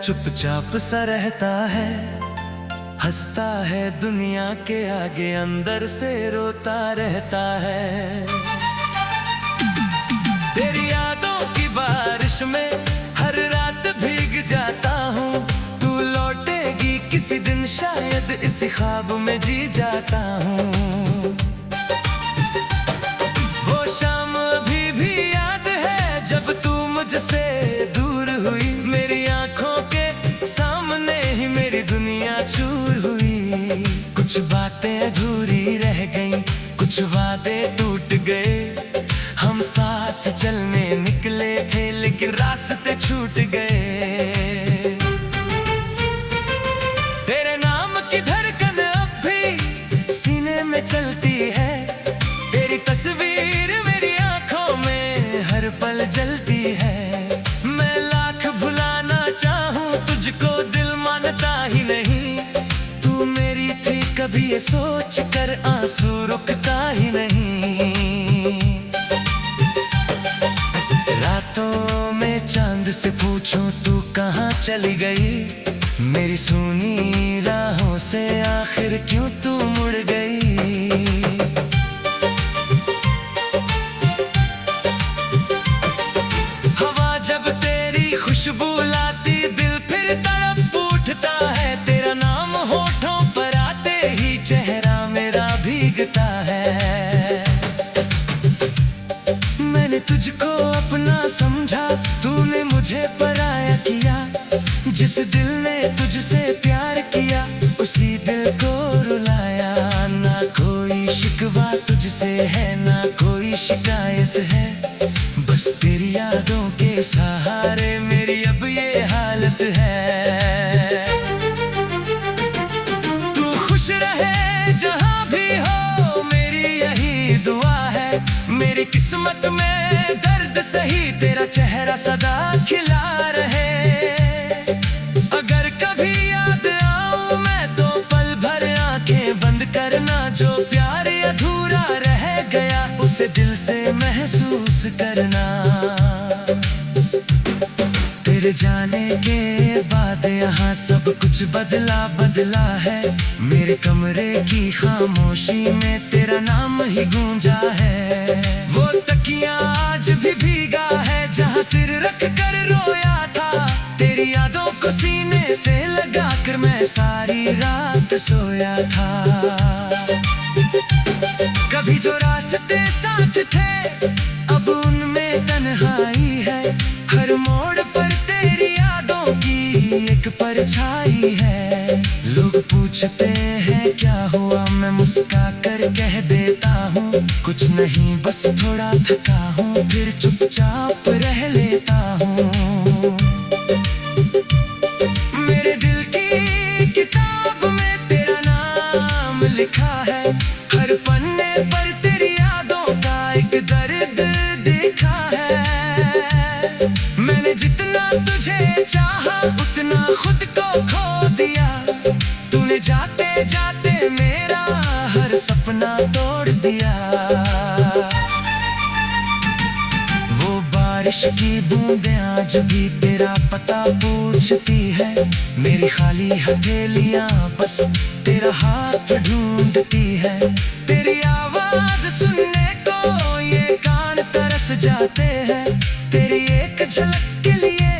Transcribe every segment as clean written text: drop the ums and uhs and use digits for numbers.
चुपचाप सा रहता है, हंसता है दुनिया के आगे, अंदर से रोता रहता है। तेरी यादों की बारिश में हर रात भीग जाता हूँ, तू लौटेगी किसी दिन शायद इसी ख्वाब में जी जाता हूँ। वो शाम अभी भी याद है जब तू मुझसे दूर हुई, मेरी आंखों के सामने ही मेरी दुनिया चूर हुई। कुछ बातें अधूरी रह गईं, कुछ वादे टूट गए, हम साथ चलने निकले थे लेकिन रास्ते छूट गए। तेरे नाम की धड़कन अब भी सीने में चलती है, तेरी तस्वीर मेरी आंखों में हर पल जलती है। मैं लाख भुलाना चाहूं तुझको, दिल मानता ही नहीं, तू मेरी थी कभी ये सोच कर आंसू रुकता ही नहीं। रातों में चांद से पूछूं तू कहाँ चली गई, मेरी सुनी राहों से आखिर क्यों तू मुड़ गई। हवा जब तेरी खुशबू लाती दिल फिर तड़प उठता है, तेरा नाम होठों पर आते ही चेहरा मेरा भीगता है। मैंने तुझको अपना समझा, तूने मुझे पराया किया, जिस दिल ने तुझसे प्यार किया उसी दिल को रुलाया। ना कोई शिकवा तुझसे है, ना कोई शिकायत है, बस तेरी यादों के सहारे मेरी अब ये हालत है। तू खुश रहे जहां भी हो मेरी यही दुआ है, मेरी किस्मत में दर्द सही तेरा चेहरा सदा खिला रहे। अगर कभी याद आऊं मैं तो पल भर आंखें बंद करना, जो प्यार अधूरा रह गया उसे दिल से महसूस करना। तेरे जाने के बाद यहाँ सब कुछ बदला बदला है, मेरे कमरे की खामोशी में तेरा नाम ही गूंजा है। वो तकिया आज भी भीगा है जहाँ सिर रख कर रोया था, तेरी यादों को सीने से लगा कर मैं सारी रात सोया था। कभी जो रास्ते साथ थे अब उनमें तन्हाई है, हर मोड़ पर तेरी यादों की एक परछाई है। लोग पूछते हैं क्या हुआ, मैं मुस्कुरा कर कह देता हूँ कुछ नहीं बस थोड़ा थका हूँ, फिर चुपचाप रह लेता हूँ। मेरे दिल की किताब में तेरा नाम लिखा है, हर पन्ने पर तेरी यादों का एक दर्द देखा है। मैंने जितना तुझे चाहा उतना खुद को खो दिया, तूने जाते जाते मेरा हर सपना तोड़ दिया। वो बारिश की बूंदें आज भी तेरा पता पूछती है, मेरी खाली हथेलियां बस तेरा हाथ ढूंढती है। तेरी आवाज सुनने को ये कान तरस जाते हैं, तेरी एक झलक के लिए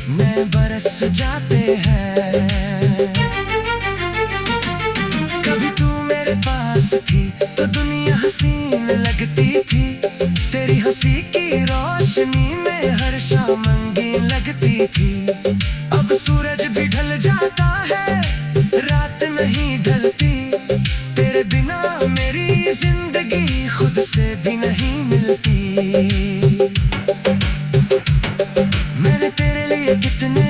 मैं बरस जाते हैं। कभी तू मेरे पास थी तो दुनिया हसीन लगती थी, तेरी हंसी की रोशनी में हर शाम रंगीन लगती थी। अब सूरज भी ढल जाता है, रात नहीं ढलती, तेरे बिना मेरी जिंदगी खुद से भी नहीं मिलती। मैंने तेरे लिए कितने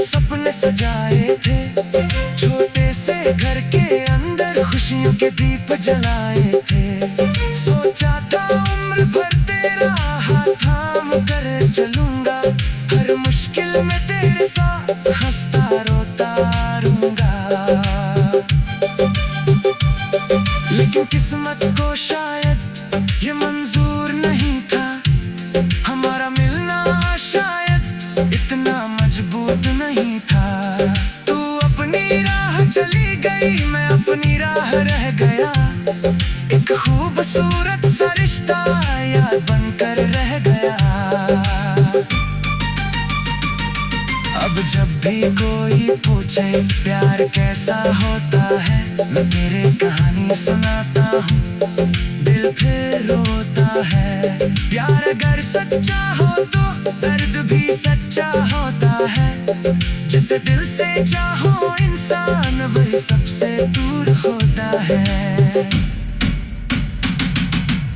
सपने सजाए थे, छोटे से घर के अंदर खुशियों के दीप जलाए थे। सोचा था उम्र भर तेरा हाथ थाम कर चलूंगा, हर मुश्किल में तेरे साथ हंसता रोता रहूंगा। लेकिन किस्मत को शायद ये मंजूर नहीं था, हमारा मिलना शायद इतना मजबूर राह चली गई, मैं अपनी राह रह गया। एक खूबसूरत सा रिश्ता याद बनकर रह गया। अब जब भी कोई पूछे प्यार कैसा होता है, मैं तेरे कहानी सुनाता हूँ, दिल फिर रोता है। प्यार अगर सच्चा हो तो दर्द भी सच्चा होता है। जिसे दिल से चाहो इंसान वही सबसे दूर होता है।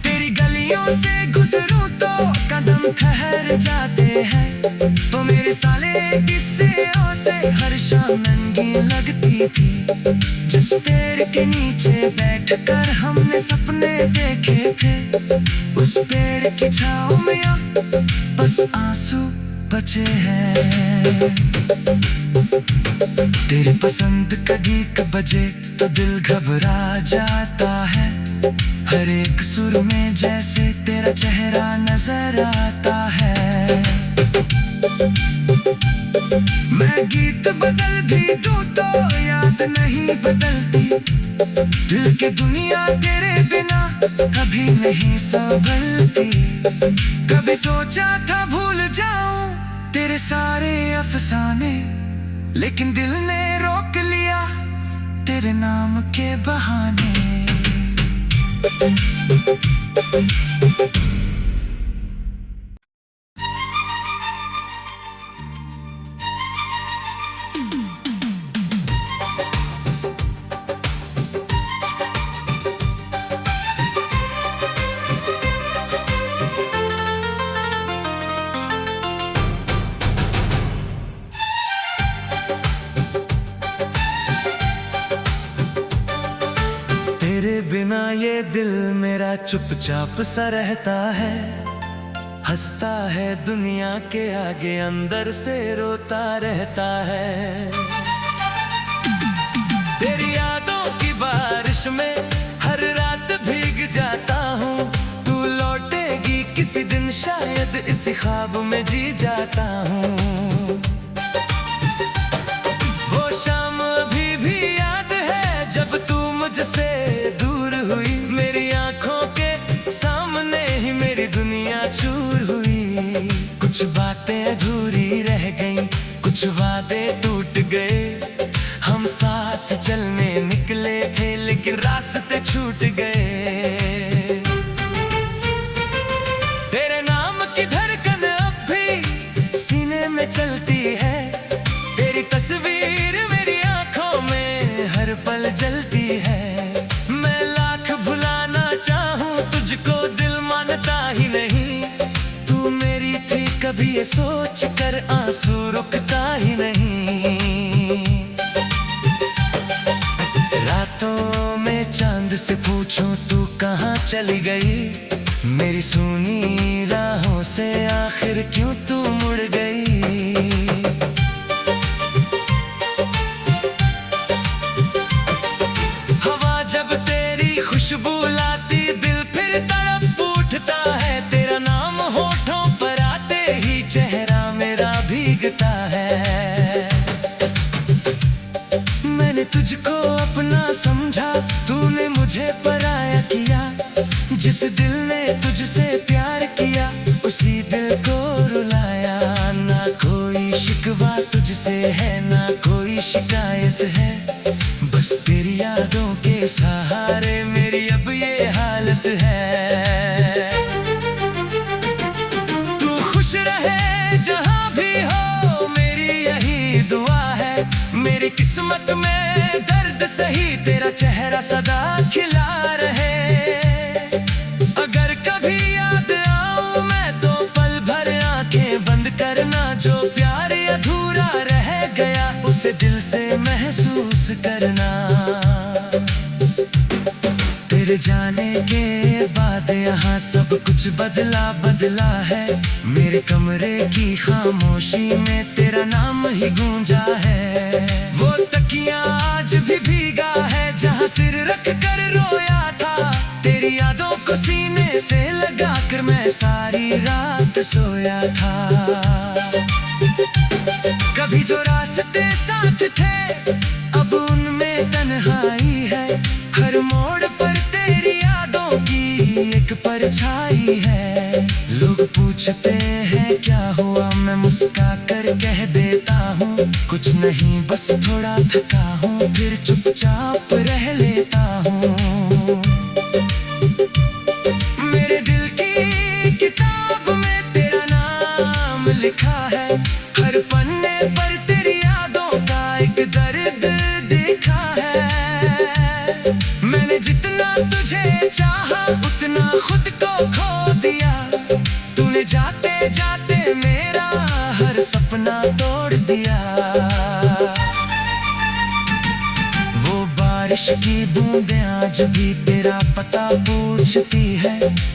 तेरी गलियों से गुजरूं तो कदम ठहर जाते हैं। तो मेरे साले किस्सों से हर शाम नंगी लगती थी। जिस पेड़ के नीचे बैठकर हमने सपने देखे थे, उस पेड़ की छाँव में अब बस आंसू बचे हैं। तेरी पसंद का गीत बजे तो दिल घबरा जाता है। हर एक सुर में जैसे तेरा चेहरा नजर आता है। मैं गीत बदल भी दूं तो याद नहीं बदलती। दिल की दुनिया तेरे बिना कभी नहीं संभलती। कभी सोचा था भूल जाऊं तेरे सारे अफसाने, लेकिन दिल ने रोक लिया तेरे नाम के बहाने। तेरे बिना ये दिल मेरा चुपचाप सा रहता है। हंसता है दुनिया के आगे, अंदर से रोता रहता है। तेरी यादों की बारिश में हर रात भीग जाता हूँ। तू लौटेगी किसी दिन शायद इसी ख्वाब में जी जाता हूँ। वो शाम अभी भी याद है जब तू मुझसे दूर हुई। मेरी आंखों के सामने ही मेरी दुनिया चूर हुई। कुछ बातें अधूरी रह गईं, कुछ वादे टूट गए। हम साथ चलने निकले थे लेकिन रास्ते छूट गए। तेरे नाम की धड़कन अब भी सीने में चलती है। तेरी तस्वीर मेरी आंखों में हर पल जलती है। मैं लाख भुलाना चाहूं तुझको, दिल मानता ही नहीं। तू मेरी थी कभी ये सोच कर आंसू रुकता ही नहीं। रातों में चांद से पूछूं तू कहाँ चली गई। मेरी सूनी राहों से आखिर क्यों तू मुड़ गई। खुशबू लाती दिल फिर तड़प उठता है। तेरा नाम होठों पर आते ही चेहरा मेरा भीगता है। मैंने तुझको अपना समझा, तूने मुझे पराया किया। जिस दिल ने तुझसे प्यार किया उसी दिल को रुलाया। ना कोई शिकवा तुझसे है, ना कोई शिकायत है। बस तेरी यादों के सहारे मेरी अब ये हालत है। तू खुश रहे जहां भी हो मेरी यही दुआ है। मेरी किस्मत में दर्द सही तेरा चेहरा सदा खिला रहे। अगर कभी याद आऊं मैं तो पल भर आंखें बंद करना। जो प्यार अधूरा रह गया उसे दिल से महसूस करना। तेरे जाने के बाद यहाँ सब कुछ बदला बदला है। मेरे कमरे की खामोशी में तेरा नाम ही गूंजा है। वो तकिया आज भी भीगा है जहाँ सिर रख कर रोया था। तेरी यादों को सीने से लगा कर मैं सारी रात सोया था। कभी जो रास्ते साथ थे अब उनमें पूछते हैं क्या हुआ, मैं मुस्कुरा कर कह देता हूँ कुछ नहीं, बस थोड़ा थका हूँ, फिर चुपचाप रह लेता हूँ। मेरे दिल की किताब में तेरा नाम लिखा है, हर पन्ने पर तेरी यादों का एक दर्द देखा है। मैंने जितना तुझे चाहा उतना खुद को खो दिया, तूने जाते जाते मेरा हर सपना तोड़ दिया। वो बारिश की बूंदें आज भी तेरा पता पूछती है,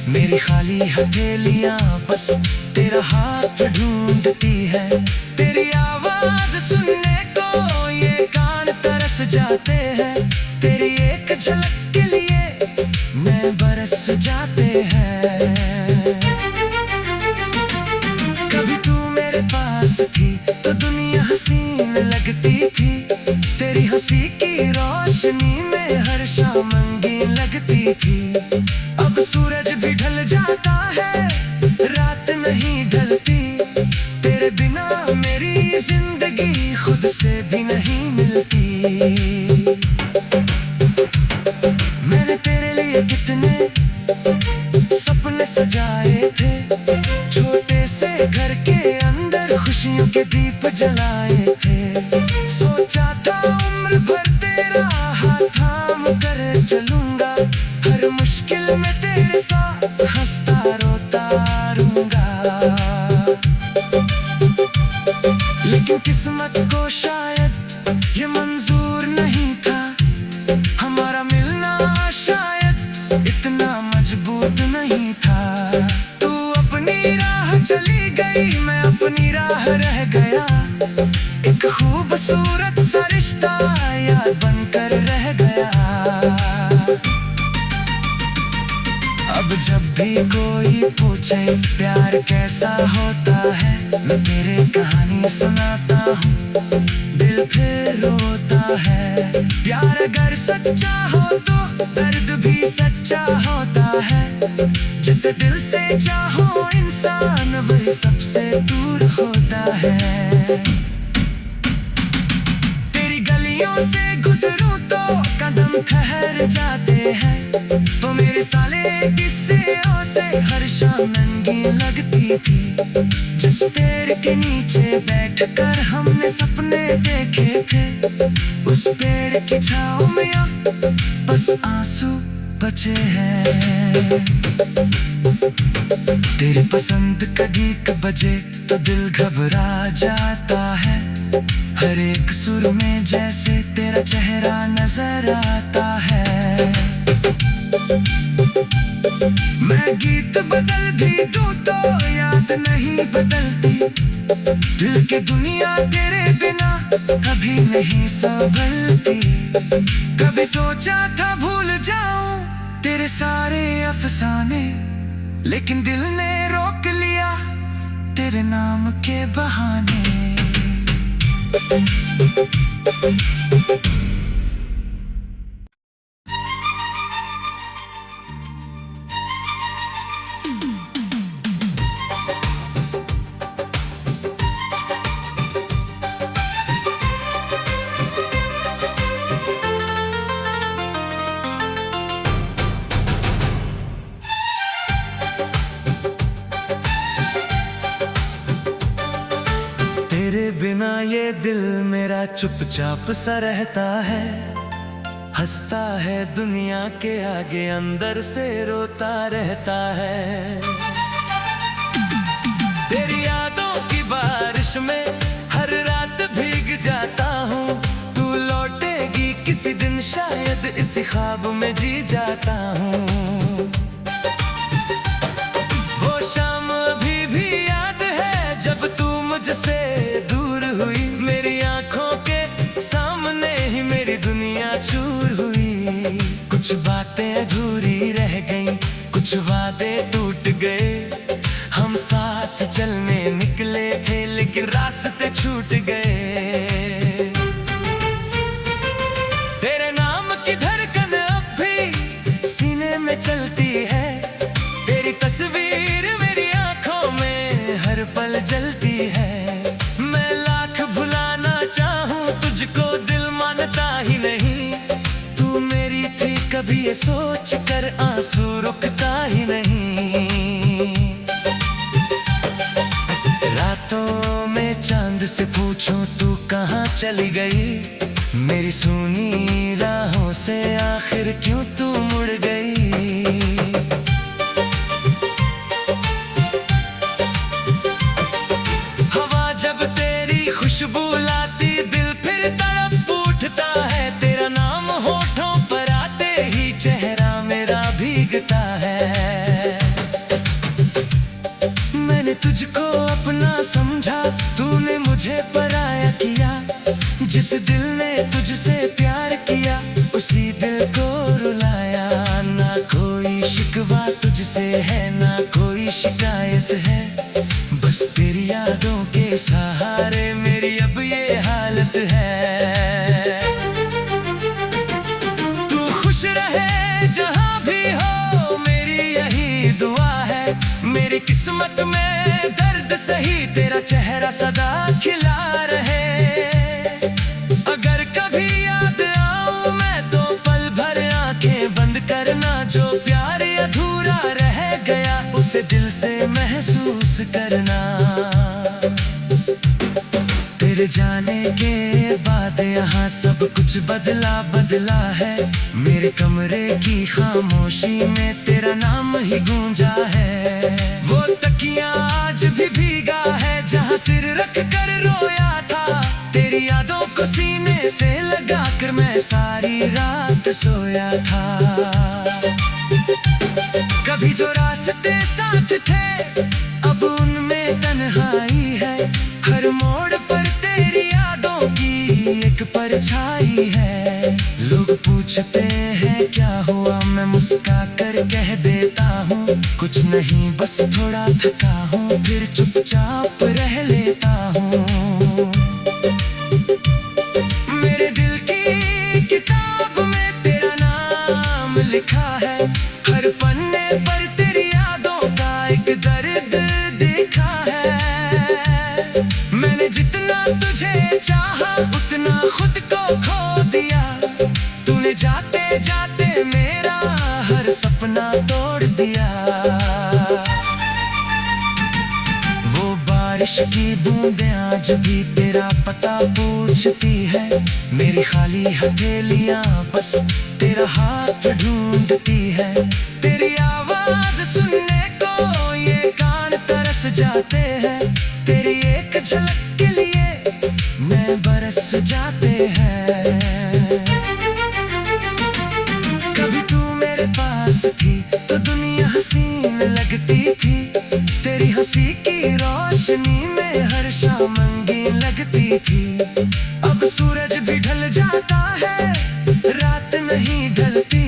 मेरी खाली हथेलियां बस तेरा हाथ ढूंढती है। तेरी आवाज सुनने को ये कान तरस जाते हैं, तेरी एक झलक के लिए मैं बरस जाते हैं। कभी तू मेरे पास थी तो दुनिया हसीन लगती थी, तेरी हंसी की रोशनी में हर शाम रंगीन लगती थी। अब सूरज भी ढल जाता है, रात नहीं ढलती, तेरे बिना मेरी जिंदगी खुद से भी नहीं मिलती। मैंने तेरे लिए कितने सपने सजाए थे, छोटे से घर के अंदर खुशियों के दीप जलाए थे। सोचा था उम्र भर तेरा हाथ थाम कर चलूंगा, हर मुश्किल में तेरे साथ हंसता रोता रहूंगा। लेकिन किस्मत को शायद ये मंजूर नहीं था, हमारा मिलना शायद इतना मजबूत नहीं था। तू अपनी राह चली गई, मैं अपनी राह रह गया, एक खूबसूरत सा रिश्ता याद बनकर रह गया। अब जब भी कोई पूछे प्यार कैसा होता है, मैं तेरे कहानी सुनाता हूँ, दिल फिर रोता है। प्यार अगर सच्चा हो तो दर्द भी सच्चा होता है, जिसे दिल से चाहो इंसान वही सबसे दूर होता है। तेरी गलियों से गुजरूं तो कदम ठहर जाते हैं, तो मेरे साले किस्सों से हर शाम रंगीन लगती थी। जिस पेड़ के नीचे बैठकर हमने सपने देखे थे, उस पेड़ की छाँव में अब बस आंसू बचे हैं। तेरी पसंद का गीत बजे तो दिल घबरा जाता है, हर एक सुर में जैसे तेरा चेहरा नजर आता है। मैं गीत बदल भी दूं तो याद नहीं बदलती, दिल की दुनिया तेरे बिना कभी नहीं संभलती। कभी सोचा था भूल जाऊं तेरे सारे अफसाने, लेकिन दिल ने रोक लिया तेरे नाम के बहाने। तेरे बिना ये दिल मेरा चुपचाप सा रहता है, हंसता है दुनिया के आगे अंदर से रोता रहता है। तेरी यादों की बारिश में हर रात भीग जाता हूँ, तू लौटेगी किसी दिन शायद इसी ख्वाब में जी जाता हूँ। वो शाम अभी भी याद है जब तू मुझसे दूर हुई, मेरी आंखों के सामने ही मेरी दुनिया चूर हुई। कुछ बातें अधूरी रह गईं, कुछ वादे टूट गए, हम साथ चलने निकले थे लेकिन रास्ते छूट गए। तेरे नाम की धड़कन अब भी सीने में चलती है, तेरी तस्वीर मेरी आंखों में कभी ये सोच कर आंसू रुकता ही नहीं। रातों में चांद से पूछूं तू कहाँ चली गई, मेरी सुनी राहों से आखिर क्यों तू मुड़ गई। हवा जब तेरी खुशबू लाती दिल फिर तड़प उठता है, तेरा नाम होठों पर आते ही चेहरा मेरा भीगता है। मैंने तुझको अपना समझा, तूने मुझे पराया किया। जिस दिल ने तुझसे प्यार किया उसी दिल को रुलाया। ना कोई शिकवा तुझसे है, ना कोई शिकायत है, बस तेरी यादों के सहारे मेरी अब ये हालत है। तू खुश रहे जहां भी हो, मेरी यही दुआ है। मेरी किस्मत में दर्द सही, तेरा चेहरा सदा खिला रहे। अगर कभी याद आऊं मैं तो पल भर आंखें बंद करना। जो प्यार अधूरा रह गया उसे दिल से महसूस करना। तेरे जाने के बाद यहाँ सब कुछ बदला बदला है। मेरे कमरे की खामोशी में तेरा नाम ही गूंजा है। वो तकिया आज भी भीगा है जहाँ सिर रख कर रोया था। तेरी यादों को सीने से लगा कर मैं सारी रात सोया था। कभी जो रास्ते साथ थे अब उनमें तन्हाई है। हर मोड़ पर तेरी यादों की एक परछाई है। लोग पूछते हैं क्या हुआ, मैं मुस्कुरा कर कह देता हूँ कुछ नहीं, बस थोड़ा थका हूँ, फिर चुपचाप रह लेता हूँ। मेरे दिल की किताब में तेरा नाम लिखा है। हर पन्ने पर तेरी यादों का एक दर्द देखा है। मैंने जितना तुझे चाहा उतना खुद को खो दिया। तूने जाते जाते मेरा हर सपना तोड़ दिया। वो बारिश की बूंदें आज भी तेरा पता पूछती है। मेरी खाली हथेलियां बस तेरा हाथ ढूंढती है। तेरी आवाज सुनने को ये कान तरस जाते हैं। तेरी एक झलक के लिए मैं बरस जाते हैं। कभी तू मेरे पास थी तो दुनिया हसीन लगती थी। तेरी हंसी की रोशनी में हर शाम रंगीन लगती थी। अब सूरज भी ढल जाता है, रात नहीं ढलती।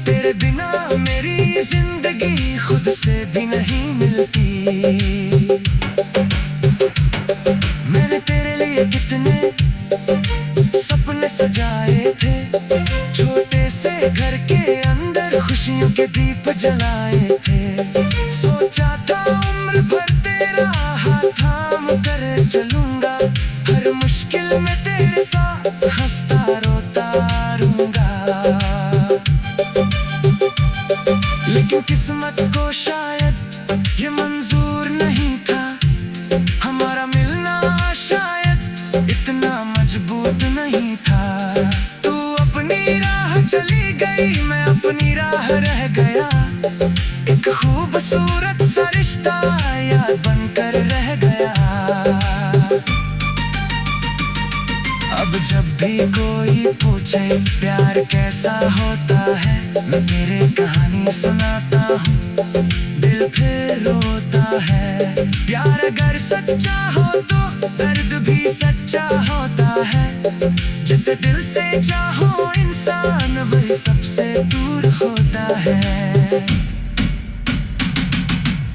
तेरे बिना मेरी जिंदगी खुद से भी नहीं मिलती। मैंने तेरे लिए कितने सपने सजाए थे। छोटे से घर के अंदर खुशियों के दीप जलाए थे। सोचा था उम्र भर तेरा हाथ थाम कर चलूंगा। हर मुश्किल में तेरे साथ हंसता रोता रहूंगा। लेकिन किस्मत को शायद ये मंजूर नहीं था। हमारा मिलना शायद इतना मजबूत नहीं था। तू अपनी राह चली गई, मैं अपनी राह रह गया। एक खूबसूरत सा रिश्ता याद बनकर रह गया। अब जब भी कोई पूछे प्यार कैसा होता है, मैं तेरे कहानी सुनाता हूँ, दिल फिर रोता है। प्यार अगर सच्चा हो तो दर्द भी सच्चा होता है। जिसे दिल से चाहो इंसान वही सबसे दूर होता है।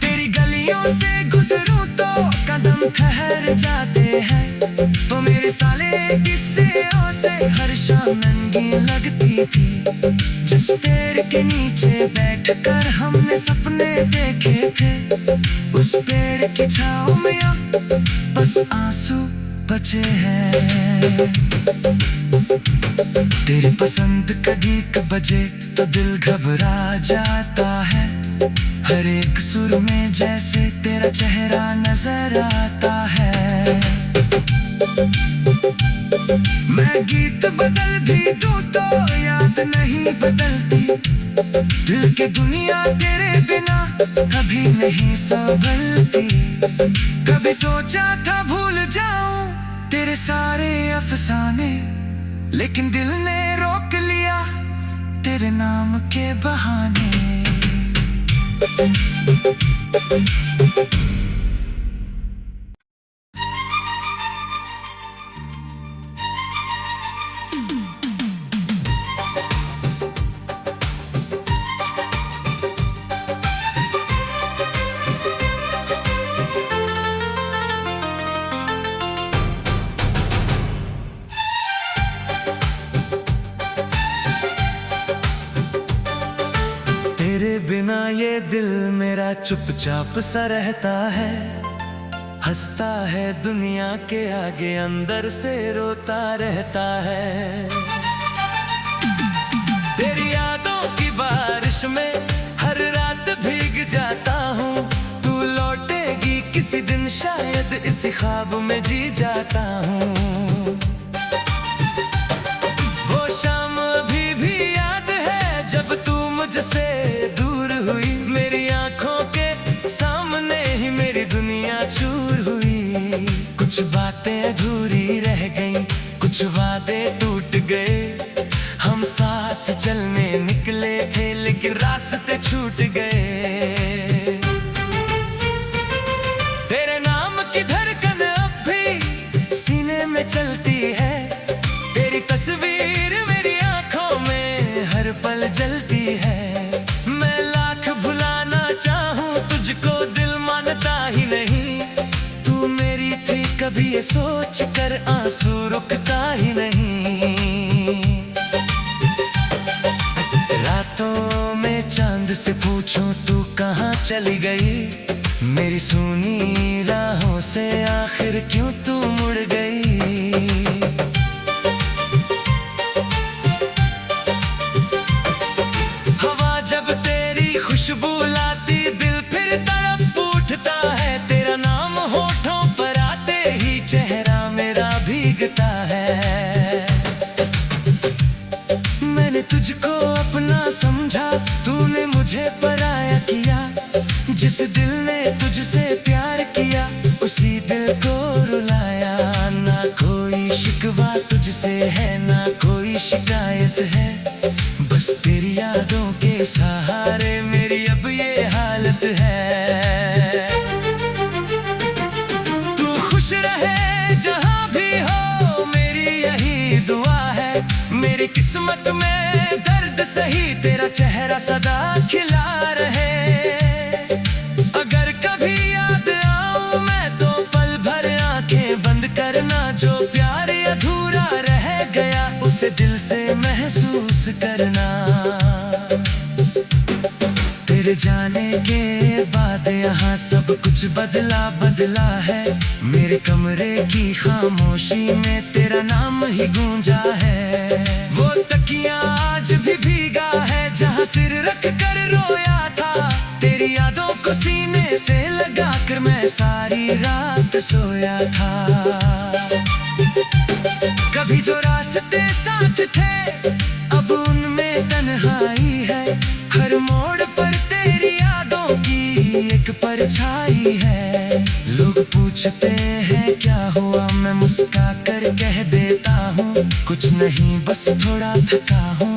तेरी गलियों से गुजरूं तो कदम ठहर जाते हैं। तो मेरे साले किस्सों से हर शाम रंगीन लगती थी। जिस पेड़ के नीचे बैठकर हमने सपने देखे थे, उस पेड़ की छाँव में अब बस आंसू बचे हैं। तेरे पसंद का गीत बजे तो दिल घबरा जाता है। हर एक सुर में जैसे तेरा चेहरा नजर आता है। मैं गीत बदल भी दूं तो याद नहीं बदलती। दिल की दुनिया तेरे बिना कभी नहीं संभलती। कभी सोचा था भूल जाऊं तेरे सारे अफसाने, लेकिन दिल ने रोक लिया तेरे नाम के बहाने। तेरे बिना ये दिल मेरा चुपचाप सा रहता है। हंसता है दुनिया के आगे, अंदर से रोता रहता है। तेरी यादों की बारिश में हर रात भीग जाता हूँ। तू लौटेगी किसी दिन शायद इसी ख्वाब में जी जाता हूँ। वो शाम अभी भी याद है जब तू मुझसे दूर हुई। मेरी आंखों के सामने ही मेरी दुनिया चूर हुई। कुछ बातें अधूरी रह गईं, कुछ वादे टूट गए। हम साथ चलने निकले थे लेकिन रास्ते छूट गए। तेरे नाम की धड़कन अब भी सीने में चलती है। तेरी तस्वीर मेरी आंखों में हर पल जलती है। मैं लाख भुलाना चाहूं तुझको, दिल मानता ही नहीं। तू मेरी थी कभी ये सोच कर आंसू रुकता ही नहीं। रातों में चांद से पूछूं तू कहाँ चली गई। मेरी सूनी राहों से आखिर क्यों तू मुड़ गई। खुशबू लाती दिल फिर तड़प उठता है। तेरा नाम होठों पर आते ही चेहरा मेरा भीगता है। मैंने तुझको अपना समझा, तूने मुझे पराया किया। जिस दिल ने तुझसे प्यार किया उसी दिल को रुलाया। ना कोई शिकवा तुझसे है, ना कोई शिकायत है। बस तेरी यादों के सहारे मेरी अब ये हालत है। तू खुश रहे जहां भी हो मेरी यही दुआ है। मेरी किस्मत में दर्द सही तेरा चेहरा सदा खिला रहे। अगर कभी याद आऊं मैं तो पल भर आंखें बंद करना। जो प्यार अधूरा रह गया उसे दिल से महसूस करना। तेरे जाने के बाद यहाँ सब कुछ बदला बदला है। मेरे कमरे की खामोशी में तेरा नाम ही गूंजा है। वो तकिया आज भी भीगा है जहाँ सिर रख कर रोया था। तेरी यादों को सीने से लगा कर मैं सारी रात सोया था। कभी जो रास्ते साथ थे अब उनमें तन्हाई है। हर मोड़ पर तेरी यादों की एक परछाई है। लोग पूछते हैं क्या हुआ, मैं मुस्कुरा कर कह देता हूँ कुछ नहीं बस थोड़ा थका हूँ।